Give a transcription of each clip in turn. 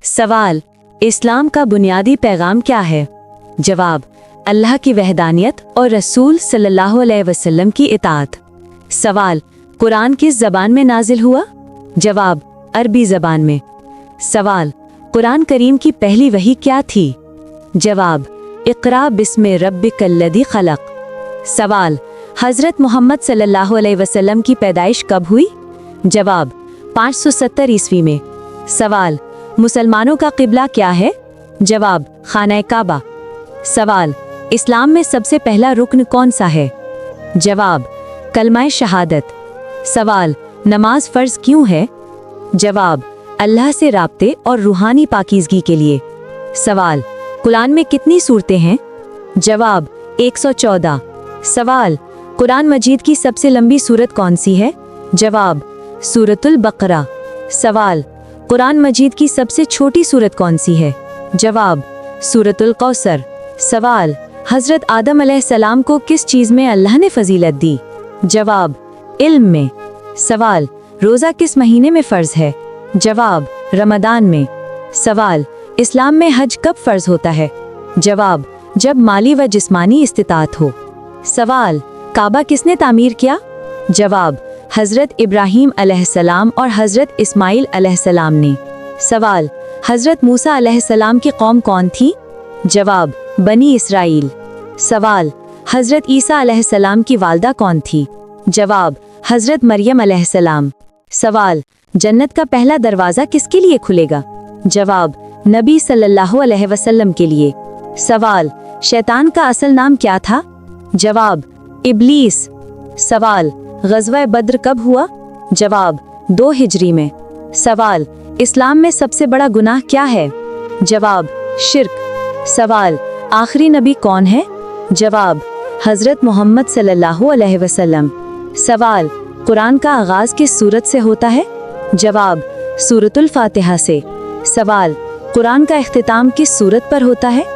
सवाल, इस्लाम का बुनियादी पैगाम क्या है? जवाब, अल्लाह की वहदानियत और रसूल सल्लल्लाहु अलैहि वसल्लम की इताअत। सवाल, कुरान किस ज़बान में नाजिल हुआ? जवाब, अरबी ज़बान में। सवाल, कुरान करीम की पहली वही क्या थी? जवाब, इक़रा बिस्मि रब्बिकल्लज़ी खलक़। सवाल, हज़रत मोहम्मद सल्लल्लाहु अलैहि वसल्लम की पैदाइश कब हुई? जवाब, 570 ईस्वी में। सवाल, मुसलमानों का क़िबला क्या है? जवाब, खाना काबा। सवाल, इस्लाम में सबसे पहला रुक्न कौन सा है? जवाब, कलमा शहादत। सवाल, नमाज फ़र्ज़ क्यों है? जवाब, अल्लाह से राब्ते और रूहानी पाकीज़गी के लिए। सवाल, कुरान में कितनी सूरतें हैं? जवाब, 114। सवाल, कुरान मजीद की सबसे लंबी सूरत कौन सी है? जवाब, सूरतुल बकरा। सवाल, कुरान मजीद की सबसे छोटी सूरत कौन सी है? जवाब, सूरतुल कौसर। सवाल, हज़रत आदम अलैहिस्सलाम को किस चीज़ में अल्लाह ने फजीलत दी? जवाब, इल्म में। सवाल, रोज़ा किस महीने में फ़र्ज़ है? जवाब, रमदान में। सवाल, इस्लाम में हज कब फ़र्ज़ होता है? जवाब, जब माली व जिस्मानी इस्तिताअत हो। सवाल, काबा किसने तामीर किया? जवाब, हज़रत इब्राहीम अलैहिस्सलाम और हज़रत इस्माइल अलैहिस्सलाम ने। सवाल, हज़रत मूसा अलैहिस्सलाम की कौम कौन थी? जवाब, बनी इसराइल। सवाल, हज़रत ईसा अलैहिस्सलाम की वालदा कौन थी? जवाब, हज़रत मरियम अलैहिस्सलाम। सवाल, जन्नत का पहला दरवाज़ा किसके लिए खुलेगा? जवाब, नबी सल्लल्लाहु अलैहि वसल्लम के लिए। सवाल, शैतान का असल नाम क्या था? जवाब, इब्लीस। सवाल, ग़ज़वा बद्र कब हुआ? जवाब, 2 हिजरी में। सवाल, इस्लाम में सबसे बड़ा गुनाह क्या है? जवाब, शिर्क। सवाल, आखिरी नबी कौन है? जवाब, हज़रत मोहम्मद सल्लल्लाहु अलैहि वसल्लम। सवाल, कुरान का आगाज़ किस सूरत से होता है? जवाब, सूरतुल फातिहा से। सवाल, कुरान का इख्तिताम किस सूरत पर होता है?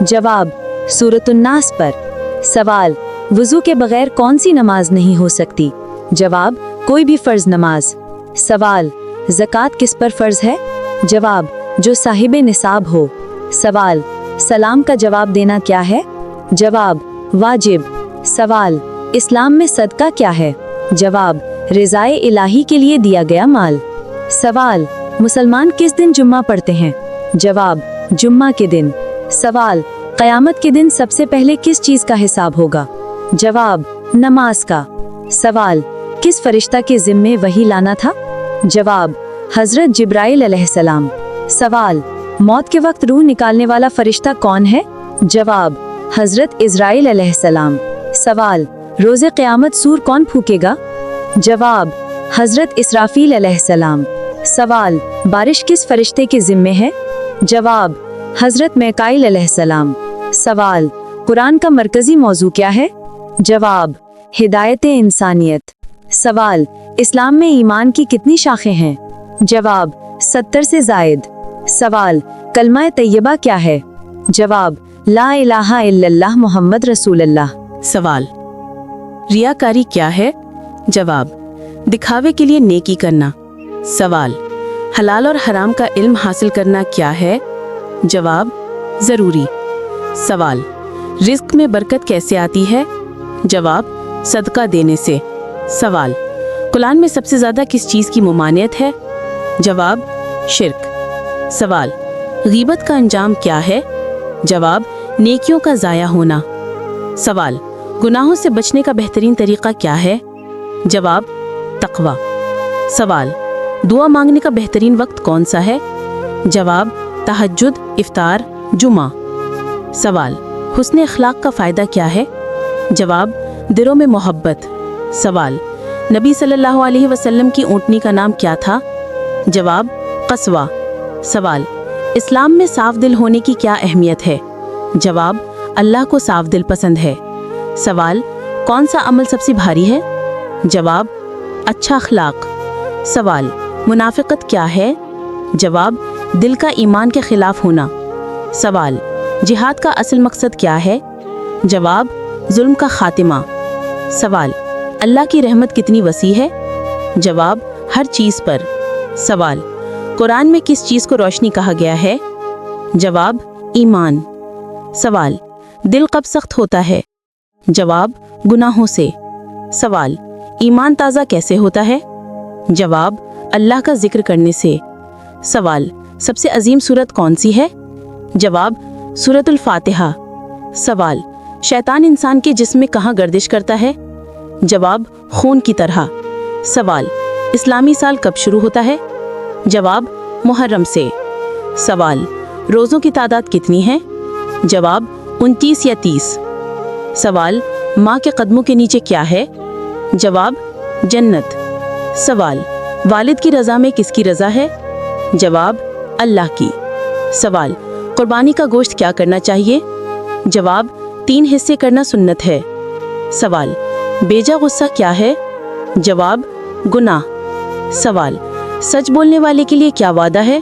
जवाब, सूरतुन नास पर। सवाल, वुज़ू के बगैर कौन सी नमाज नहीं हो सकती? जवाब, कोई भी फ़र्ज़ नमाज। सवाल, ज़कात किस पर फ़र्ज़ है? जवाब, जो साहिब निसाब हो। सवाल, सलाम का जवाब देना क्या है? जवाब, वाजिब। सवाल, इस्लाम में सदका क्या है? जवाब, रिज़ाए इलाही के लिए दिया गया माल। सवाल, मुसलमान किस दिन जुम्मा पढ़ते हैं? जवाब, जुम्मा के दिन। सवाल, क़यामत के दिन सबसे पहले किस चीज़ का हिसाब होगा? जवाब, नमाज का। सवाल, किस फरिश्ता के ज़िम्मे वही लाना था? जवाब, हज़रत जिब्राइल अलैहिस्सलाम। सवाल, मौत के वक्त रूह निकालने वाला फरिश्ता कौन है? जवाब, हज़रत इज़राइल अलैहिस्सलाम। सवाल, रोज़े क़यामत सूर कौन फूकेगा? जवाब, हज़रत इसराफील अलैहिस्सलाम। सवाल, बारिश किस फरिश्ते के ज़िम्मे है? जवाब, हज़रत मिकाईल अलैहिस्सलाम। सवाल, कुरान का मरकज़ी मौजू क्या है? जवाब, हिदायत-ए इंसानियत। सवाल, इस्लाम में ईमान की कितनी शाखें हैं? जवाब, 70 से ज़ायद। सवाल, कलमा तैयबा क्या है? जवाब, ला इलाहा इल्लल्लाह मुहम्मद रसूलुल्लाह। सवाल, रियाकारी क्या है? जवाब, दिखावे के लिए नेकी करना। सवाल, हलाल और हराम का इल्म हासिल करना क्या है? जवाब, ज़रूरी। सवाल, रिज़्क़ में बरकत कैसे आती है? जवाब, सदका देने से। सवाल, कुरान में सबसे ज़्यादा किस चीज़ की ममानियत है? जवाब, शिर्क। सवाल, गीबत का अंजाम क्या है? जवाब, नेकियों का ज़ाया होना। सवाल, गुनाहों से बचने का बेहतरीन तरीक़ा क्या है? जवाब, तक़वा। सवाल, दुआ मांगने का बेहतरीन वक्त कौन सा है? जवाब, तहज्जुद, इफ्तार, जुमा। सवाल, हुस्न अखलाक का फ़ायदा क्या है? जवाब, दिलों में मोहब्बत। सवाल, नबी सल्लल्लाहु अलैहि वसल्लम की ऊँटनी का नाम क्या था? जवाब, क़स्वा। सवाल, इस्लाम में साफ दिल होने की क्या अहमियत है? जवाब, अल्लाह को साफ दिल पसंद है। सवाल, कौन सा अमल सबसे भारी है? जवाब, अच्छा अखलाक। सवाल, मुनाफिकत क्या है? जवाब, दिल का ईमान के खिलाफ होना। सवाल, जिहाद का असल मकसद क्या है? जवाब, जुल्म का खातिमा। सवाल, अल्लाह की रहमत कितनी वसी है? जवाब, हर चीज़ पर। सवाल, कुरान में किस चीज को रोशनी कहा गया है? जवाब, ईमान। सवाल, दिल कब सख्त होता है? जवाब, गुनाहों से। सवाल, ईमान ताज़ा कैसे होता है? जवाब, अल्लाह का जिक्र करने से। सवाल, सबसे अजीम सूरत कौन सी है? जवाब, सूरतुल फातिहा। सवाल, शैतान इंसान के जिस्म में कहाँ गर्दिश करता है? जवाब, खून की तरह। सवाल, इस्लामी साल कब शुरू होता है? जवाब, मुहर्रम से। सवाल, रोज़ों की तादाद कितनी है? जवाब, 29 या 30। सवाल, माँ के कदमों के नीचे क्या है? जवाब, जन्नत। सवाल, वालिद की रज़ा में किसकी रज़ा है? जवाब, अल्लाह की। सवाल, कुर्बानी का गोश्त क्या करना चाहिए? जवाब, 3 हिस्से करना सुन्नत है। सवाल, बेजा गुस्सा क्या है? जवाब, गुनाह। सवाल, सच बोलने वाले के लिए क्या वादा है?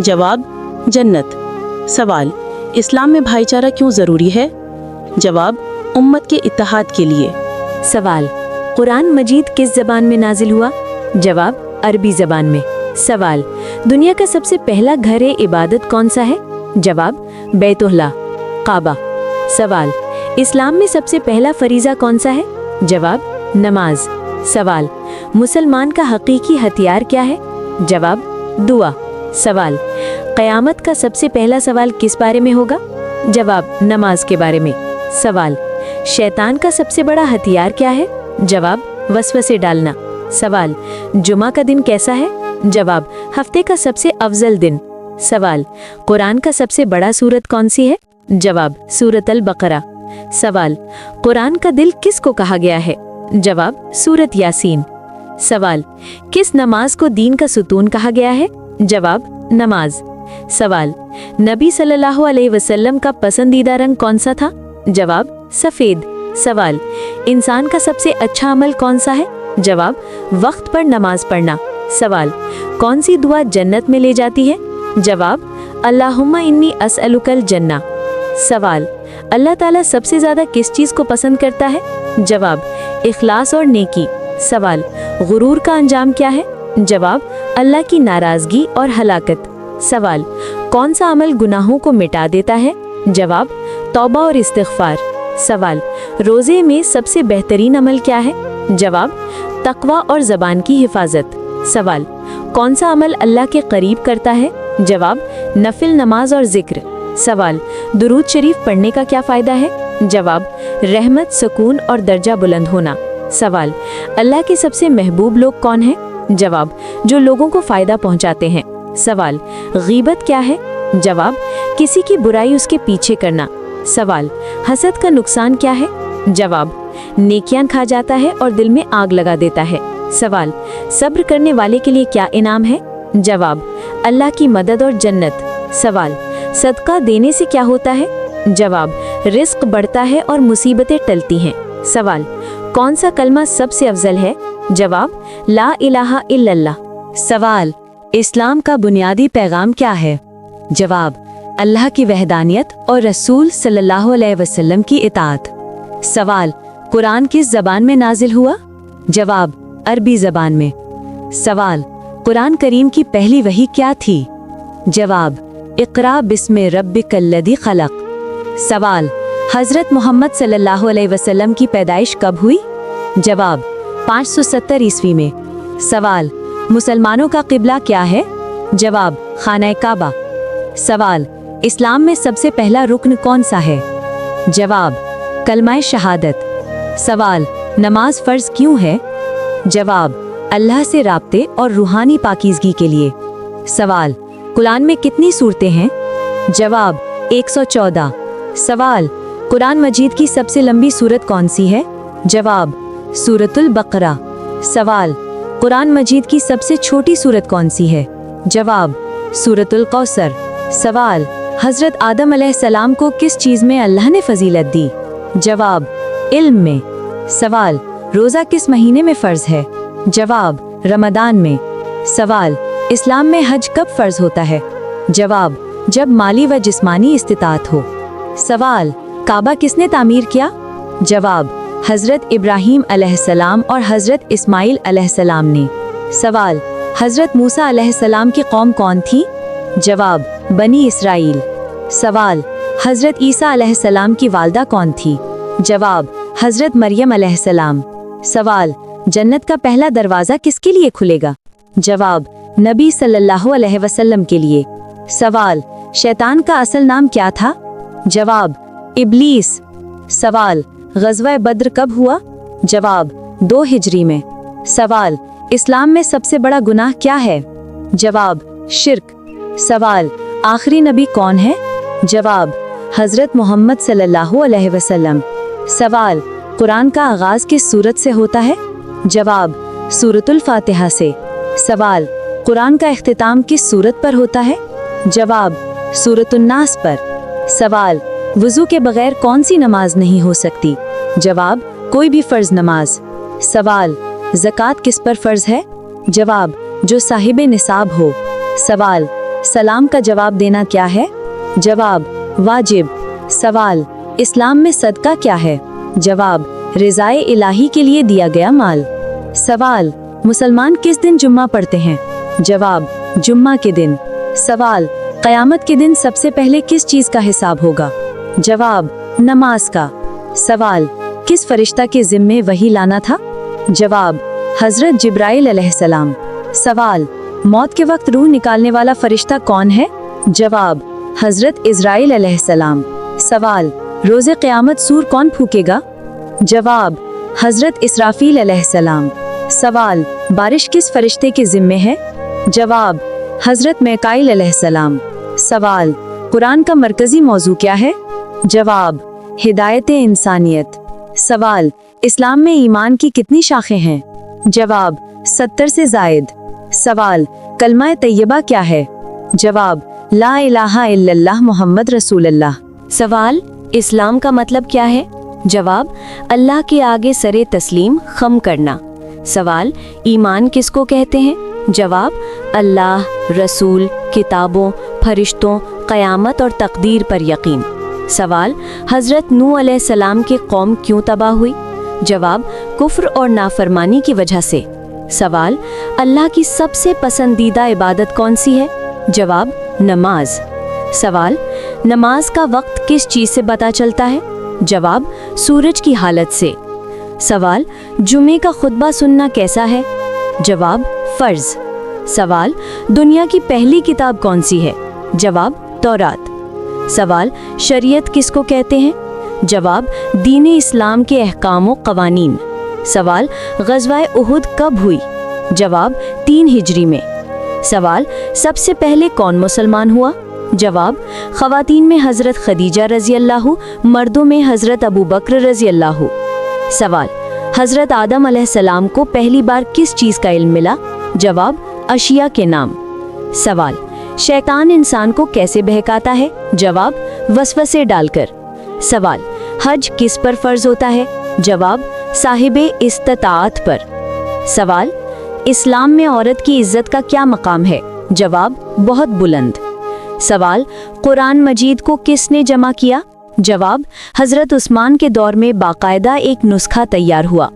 जवाब, जन्नत। सवाल, इस्लाम में भाईचारा क्यों ज़रूरी है? जवाब, उम्मत के इत्तेहाद के लिए। सवाल, कुरान मजीद किस ज़बान में नाजिल हुआ? जवाब, अरबी ज़बान में। सवाल, दुनिया का सबसे पहला घर इबादत कौन सा है? जवाब, बैतुल्लाह, काबा। सवाल, इस्लाम में सबसे पहला फरीज़ा कौन सा है? जवाब, नमाज। सवाल, मुसलमान का हकीकी हथियार क्या है? जवाब, दुआ। सवाल, क़यामत का सबसे पहला सवाल किस बारे में होगा? जवाब, नमाज के बारे में। सवाल, शैतान का सबसे बड़ा हथियार क्या है? जवाब, वसवसे डालना। सवाल, जुमा का दिन कैसा है? जवाब, हफ्ते का सबसे अफजल दिन। सवाल, कुरान का सबसे बड़ा सूरत कौन सी है? जवाब, सूरत अल बकरा। सवाल, कुरान का दिल किसको कहा गया है? जवाब, सूरत यासीन। सवाल, किस नमाज को दीन का सुतून कहा गया है? जवाब, नमाज। सवाल, नबी सल्लल्लाहु अलैहि वसल्लम का पसंदीदा रंग कौन सा था? जवाब, सफ़ेद। सवाल, इंसान का सबसे अच्छा अमल कौन सा है? जवाब, वक्त पर नमाज पढ़ना। सवाल, कौन सी दुआ जन्नत में ले जाती है? जवाब, अल्लाहुम्मा इन्नी अस्अलुकल जन्ना। सवाल, अल्लाह ताला सबसे ज़्यादा किस चीज़ को पसंद करता है? जवाब, इखलास और नेकी। सवाल, गुरूर का अंजाम क्या है? जवाब, अल्लाह की नाराज़गी और हलाकत। सवाल, कौन सा अमल गुनाहों को मिटा देता है? जवाब, तौबा और इस्तिग़फ़ार। सवाल, रोज़े में सबसे बेहतरीन अमल क्या है? जवाब, तक़वा और ज़बान की हिफाजत। सवाल, कौन सा अमल अल्लाह के करीब करता है? जवाब, नफिल नमाज और ज़िक्र। सवाल, दुरूद शरीफ पढ़ने का क्या फ़ायदा है? जवाब, रहमत, सुकून और दर्जा बुलंद होना। सवाल, अल्लाह के सबसे महबूब लोग कौन हैं? जवाब, जो लोगों को फ़ायदा पहुंचाते हैं। सवाल, गीबत क्या है? जवाब, किसी की बुराई उसके पीछे करना। सवाल, हसद का नुकसान क्या है? जवाब, नेकियां खा जाता है और दिल में आग लगा देता है। सवाल, सब्र करने वाले के लिए क्या इनाम है? जवाब, अल्लाह की मदद और जन्नत। सवाल, सदका देने से क्या होता है? जवाब, रिस्क बढ़ता है और मुसीबतें टलती हैं। सवाल, कौन सा कलमा सबसे अफजल है? जवाब, ला इलाहा इल्लल्लाह। सवाल, इस्लाम का बुनियादी पैगाम क्या है? जवाब, अल्लाह की वहदानियत और रसूल सल्लल्लाहु अलैहि वसल्लम की इताअत। सवाल, कुरान किस ज़बान में नाजिल हुआ? जवाब, अरबी ज़बान में। सवाल, कुरान करीम की पहली वही क्या थी? जवाब, इक़रा बिस्मि रब्बिकल्लज़ी खलक़। सवाल, हज़रत मोहम्मद सल्लल्लाहु अलैहि वसल्लम की पैदाइश कब हुई? जवाब, 570 ईस्वी में। सवाल, मुसलमानों का क़िबला क्या है? जवाब, खाना काबा। सवाल, इस्लाम में सबसे पहला रुक्न कौन सा है? जवाब, कलमा शहादत। सवाल, नमाज फ़र्ज़ क्यों है? जवाब, अल्लाह से राब्ते और रूहानी पाकीज़गी के लिए। सवाल, कुरान में कितनी सूरतें हैं? जवाब, 114। सवाल, कुरान मजीद की सबसे लंबी सूरत कौन सी है? जवाब, सूरतुल बकरा। सवाल, कुरान मजीद की सबसे छोटी सूरत कौन सी है? जवाब, सूरतुल कौसर। सवाल, हज़रत आदम अलैहिस्सलाम को किस चीज़ में अल्लाह ने फजीलत दी? जवाब, इल्म में। सवाल, रोज़ा किस महीने में फ़र्ज़ है? जवाब, रमदान में। सवाल, इस्लाम में हज कब फ़र्ज़ होता है? जवाब, जब माली व जिस्मानी इस्तिताअत हो। सवाल, काबा किसने तामीर किया? जवाब, हज़रत इब्राहीम अलैहिस्सलाम और हज़रत इस्माइल अलैहिस्सलाम ने। सवाल, हज़रत मूसा अलैहिस्सलाम की कौम कौन थी? जवाब, बनी इसराइल। सवाल, हज़रत ईसा अलैहिस्सलाम की वालदा कौन थी? जवाब, हज़रत मरियम अलैहिस्सलाम। सवाल, जन्नत का पहला दरवाज़ा किसके लिए खुलेगा? जवाब, नबी सल्लल्लाहु अलैहि वसल्लम के लिए। सवाल, शैतान का असल नाम क्या था? जवाब, इब्लीस। सवाल, ग़ज़वा बद्र कब हुआ? जवाब, 2 हिजरी में। सवाल, इस्लाम में सबसे बड़ा गुनाह क्या है? जवाब, शिर्क। सवाल, आखिरी नबी कौन है? जवाब, हज़रत मोहम्मद सल्लल्लाहु अलैहि वसल्लम। सवाल, कुरान का आगाज़ किस सूरत से होता है? जवाब, सूरतुल फातिहा से। सवाल, कुरान का इख्तिताम किस सूरत पर होता है? जवाब, सूरतुन नास पर। सवाल, वुज़ू के बगैर कौन सी नमाज नहीं हो सकती? जवाब, कोई भी फ़र्ज़ नमाज। सवाल, ज़कात किस पर फ़र्ज़ है? जवाब, जो साहिब निसाब हो। सवाल, सलाम का जवाब देना क्या है? जवाब, वाजिब। सवाल, इस्लाम में सदका क्या है? जवाब, रिज़ाए इलाही के लिए दिया गया माल। सवाल, मुसलमान किस दिन जुम्मा पढ़ते हैं? जवाब, जुम्मा के दिन। सवाल, क़यामत के दिन सबसे पहले किस चीज़ का हिसाब होगा? जवाब, नमाज का। सवाल, किस फरिश्ता के ज़िम्मे वही लाना था? जवाब, हज़रत जिब्राइल अलैहिस्सलाम। सवाल, मौत के वक्त रूह निकालने वाला फरिश्ता कौन है? जवाब, हज़रत इज़राइल अलैहिस्सलाम। सवाल, रोज़े क़यामत सूर कौन फूकेगा? जवाब, हज़रत इसराफील अलैहिस्सलाम। सवाल, बारिश किस फरिश्ते के ज़िम्मे है? जवाब, हज़रत मीकाईल अलैहिस्सलाम। सवाल, कुरान का मरकज़ी मौजू क्या है? जवाब, हिदायत-ए इंसानियत। सवाल, इस्लाम में ईमान की कितनी शाखें हैं? जवाब, 70 से ज़ायद। सवाल, कलमा तैयबा क्या है? जवाब, ला इलाहा इल्लल्लाह मुहम्मद रसूलुल्लाह। सवाल, इस्लाम का मतलब क्या है? जवाब, अल्लाह के आगे सरे तस्लीम खम करना। सवाल, ईमान किसको कहते हैं? जवाब, अल्लाह, रसूल, किताबों, फरिश्तों, क़यामत और तकदीर पर यकीन। सवाल, हज़रत नूह अलैहिस्सलाम की कौम क्यों तबाह हुई? जवाब, कुफ्र और नाफरमानी की वजह से। सवाल, अल्लाह की सबसे पसंदीदा इबादत कौन सी है? जवाब, नमाज। सवाल, नमाज का वक्त किस चीज़ से पता चलता है? जवाब, सूरज की हालत से। सवाल, जुमे का खुतबा सुनना कैसा है? जवाब, फ़र्ज़। सवाल, दुनिया की पहली किताब कौन सी है? जवाब, तौरात। सवाल, शरीयत किसको कहते हैं? जवाब, दीन इस्लाम के अहकाम व क़वानीन। सवाल, ग़ज़वाए उहुद कब हुई? जवाब, 3 हिजरी में। सवाल, सबसे पहले कौन मुसलमान हुआ? जवाब, ख़वातीन में हज़रत खदीजा रज़ी अल्लाहु, मर्दों में हज़रत अबू बकर रज़ी अल्लाहु। सवाल, हज़रत आदम अलैहिस्सलाम को पहली बार किस चीज़ का इल्म मिला? जवाब, अशिया के नाम। सवाल, शैतान इंसान को कैसे बहकाता है? जवाब, वसवसे डालकर। सवाल, हज किस पर फ़र्ज़ होता है? जवाब, साहिबे इस्तिताअत पर। सवाल, इस्लाम में औरत की इज़्ज़त का क्या मकाम है? जवाब, बहुत बुलंद। सवाल, कुरान मजीद को किसने जमा किया? जवाब, हज़रत उस्मान के दौर में बाकायदा एक नुस्खा तैयार हुआ।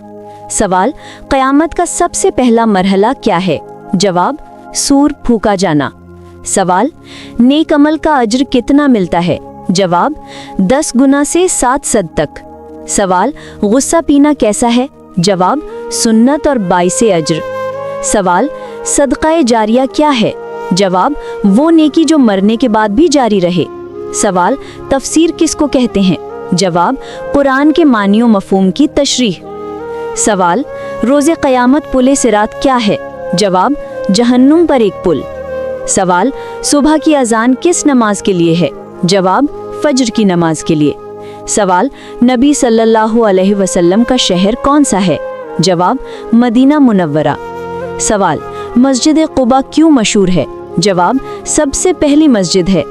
सवाल, क़यामत का सबसे पहला मरहला क्या है? जवाब, सूर फूका जाना। सवाल, नेक अमल का अज्र कितना मिलता है? जवाब, 10 गुना से 7 सद तक। सवाल, गुस्सा पीना कैसा है? जवाब, सुन्नत और 22 अज्र। सवाल, सदक़ाए जारिया क्या है? जवाब, वो नेकी जो मरने के बाद भी जारी रहे। सवाल, तफसीर किसको कहते हैं? जवाब, कुरान के मानियो मफ़हूम की तशरीह। सवाल, रोज़े क़यामत पुल सिरात क्या है? जवाब, जहन्नुम पर एक पुल। सवाल, सुबह की अजान किस नमाज के लिए है? जवाब, फज्र की नमाज के लिए। सवाल, नबी सल्लल्लाहु अलैहि वसल्लम का शहर कौन सा है? जवाब, मदीना मुनव्वरा। सवाल, मस्जिद क़ुबा क्यों मशहूर है? जवाब, सबसे पहली मस्जिद है।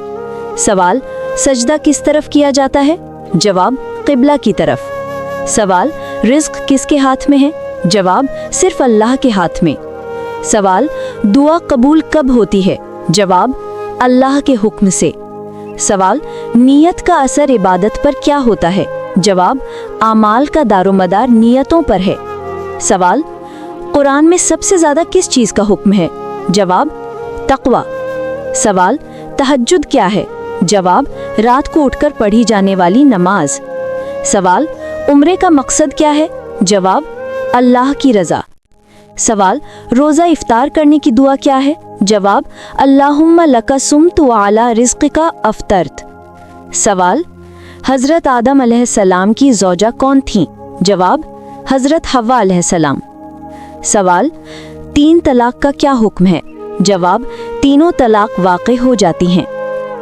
सवाल, सजदा किस तरफ किया जाता है? जवाब, क़िबला की तरफ। सवाल, रिज़्क़ किसके हाथ में है? जवाब, सिर्फ अल्लाह के हाथ में। सवाल, दुआ कबूल कब होती है? जवाब, अल्लाह के हुक्म से। सवाल, नियत का असर इबादत पर क्या होता है? जवाब, आमाल का दारोमदार नियतों पर है। सवाल, कुरान में सबसे ज़्यादा किस चीज़ का हुक्म है? जवाब तक़वा। सवाल तहज्जुद क्या है? जवाब रात को उठकर पढ़ी जाने वाली नमाज। सवाल उम्रे का मकसद क्या है? जवाब अल्लाह की रज़ा। सवाल रोज़ा इफ्तार करने की दुआ क्या है? जवाब अल्लाहुम्मा लका सुम्तु अला रिज़्क़िका अफ़तरत। सवाल हज़रत आदम अलैहिस्सलाम की ज़ौजा कौन थीं? जवाब हज़रत हव्वा अलैहिस्सलाम। सवाल 3 तलाक का क्या हुक्म है? जवाब तीनों तलाक वाक़ई हो जाती हैं।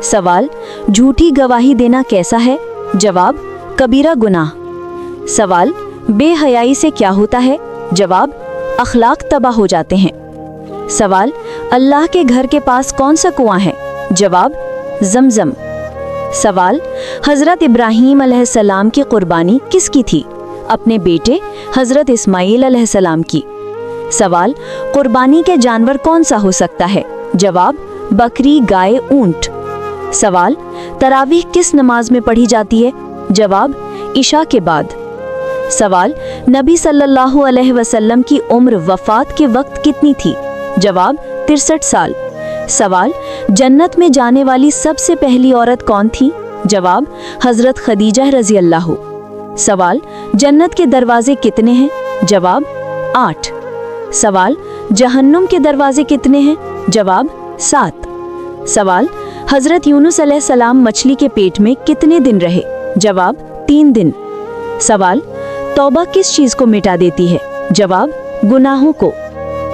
सवाल झूठी गवाही देना कैसा है? जवाब कबीरा गुनाह। सवाल बेहयाई से क्या होता है? जवाब अखलाक तबाह हो जाते हैं। सवाल अल्लाह के घर के पास कौन सा कुआं है? जवाब ज़मज़म। सवाल हज़रत इब्राहीम अलैहिस्सलाम की कुर्बानी किसकी थी? अपने बेटे हज़रत इस्माईल अलैहिस्सलाम की। सवाल कुर्बानी के जानवर कौन सा हो सकता है? जवाब बकरी, गाय, ऊंट। सवाल तरावीह किस नमाज में पढ़ी जाती है? जवाब इशा के बाद। सवाल नबी सल्लल्लाहु अलैहि वसल्लम की उम्र वफ़ात के वक्त कितनी थी? जवाब 63 साल। सवाल जन्नत में जाने वाली सबसे पहली औरत कौन थी? जवाब हज़रत खदीजा रज़ी अल्लाह। सवाल जन्नत के दरवाजे कितने हैं? जवाब 8। सवाल जहन्नुम के दरवाजे कितने हैं? जवाब 7। सवाल हज़रत यूनुस अलैहिस्सलाम मछली के पेट में कितने दिन रहे? जवाब 3 दिन। सवाल तौबा किस चीज़ को मिटा देती है? जवाब गुनाहों को।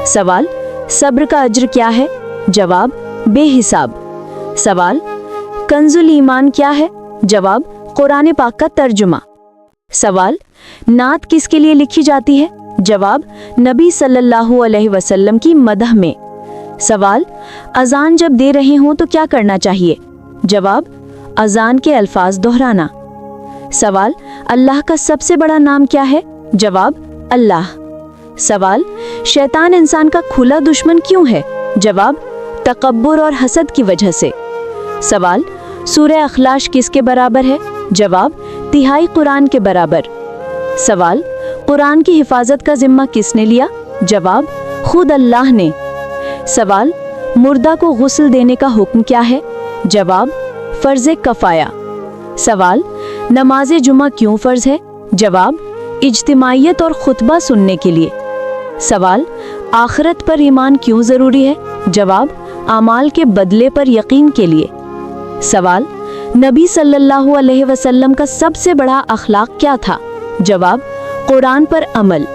सवाल सब्र का अज्र क्या है? जवाब बेहिसाब। सवाल कंजुल ईमान क्या है? जवाब कुरान पाक का तर्जुमा। सवाल नात किसके लिए लिखी जाती है? जवाब नबी सल्लल्लाहु अलैहि वसल्लम की मदह में। सवाल अजान जब दे रहे हों तो क्या करना चाहिए? जवाब अजान के अल्फाज दोहराना। सवाल अल्लाह का सबसे बड़ा नाम क्या है? जवाब अल्लाह। सवाल शैतान इंसान का खुला दुश्मन क्यों है? जवाब तकब्बुर और हसद की वजह से। सवाल सूरह अखलाश किसके बराबर है? जवाब तिहाई कुरान के बराबर। सवाल कुरान की हिफाजत का जिम्मा किसने लिया? जवाब खुद अल्लाह ने। सवाल मुर्दा को गुस्ल देने का हुक्म क्या है? जवाब फर्ज कफाया। सवाल नमाज जुमा क्यों फर्ज है? जवाब इज्तिमाइयत और खुतबा सुनने के लिए। सवाल आखिरत पर ईमान क्यों ज़रूरी है? जवाब आमाल के बदले पर यकीन के लिए। सवाल नबी सल्लल्लाहु अलैहि वसल्लम का सबसे बड़ा अखलाक क्या था? जवाब कुरान पर अमल।